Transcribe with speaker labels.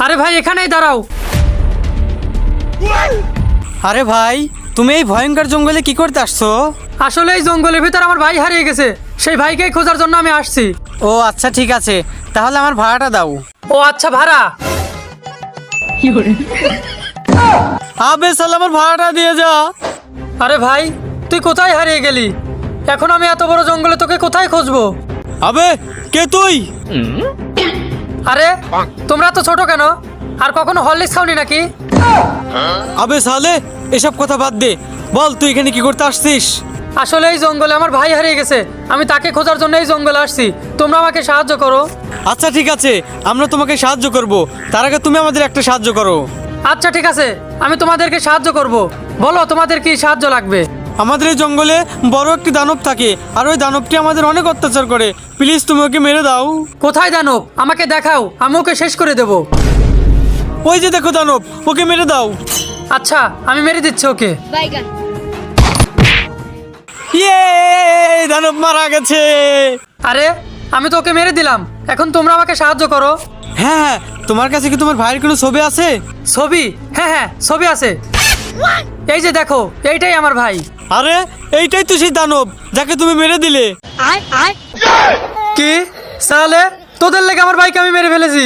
Speaker 1: আরে ভাই এখানেই দাঁড়াও।
Speaker 2: আরে ভাই তুমি এই ভয়ঙ্কর জঙ্গলে কি করতে আসছো?
Speaker 1: আসলে এই জঙ্গলের ভিতর আমার ভাই হারিয়ে গেছে, সেই ভাইকেই খোঁজার জন্য আমি আসছি।
Speaker 2: ও আচ্ছা ঠিক আছে, তাহলে আমার ভাড়াটা দাও।
Speaker 1: ও আচ্ছা, ভাড়া?
Speaker 2: আবে সাল, আমার ভাড়াটা দিয়ে যা।
Speaker 1: আরে ভাই তুই কোথায় হারিয়ে গেলি? এখন আমি এত বড় জঙ্গলে তোকে কোথায় খুঁজবো?
Speaker 2: আবে কে তুই?
Speaker 1: আরে তোমরা তো ছোট কেন? আর কখনো হরলিক্স খাওনি নাকি?
Speaker 2: আবে সালে, এসব কথা বাদ দে, বল তুই এখানে কি করতে আসছিস?
Speaker 1: আসলে এই জঙ্গলে আমার ভাই হারিয়ে গেছে, আমি তাকে খোঁজার জন্য এই জঙ্গলে আসছি। তোমরা আমাকে সাহায্য করো।
Speaker 2: আচ্ছা ঠিক আছে, আমরা তোমাকে সাহায্য করব, তার আগে তুমি আমাদের একটা সাহায্য করো।
Speaker 1: আচ্ছা ঠিক আছে, আমি তোমাদেরকে সাহায্য করব। বলো তোমাদের কি সাহায্য লাগবে?
Speaker 2: আমাদের এই জঙ্গলে বড় একটি দানব থাকে, আর ওই দানবটি আমাদের অনেক অত্যাচার করে। প্লিজ তুমি ওকে মেরে দাও।
Speaker 1: কোথায় দানব? আমাকে দেখাও, আমি ওকে শেষ করে দেব।
Speaker 2: ওই যে দেখো দানব, ওকে মেরে দাও।
Speaker 1: আচ্ছা আমি মেরে দিচ্ছি ওকে।
Speaker 2: ইয়ে, দানব মারা গেছে।
Speaker 1: আরে আমি তো ওকে মেরে দিলাম, এখন তোমরা আমাকে সাহায্য করো।
Speaker 2: হ্যাঁ হ্যাঁ, তোমার কাছে কি তোমার ভাইয়ের কোনো ছবি আছে?
Speaker 1: ছবি? হ্যাঁ হ্যাঁ ছবি আছে, এই যে দেখো, এইটাই আমার ভাই।
Speaker 2: আরে এইটাই তো সেই দানব যাকে তুমি মেরে দিলে।
Speaker 1: কি সালে, তোদের লেগে আমার ভাইকে আমি মেরে ফেলেছি।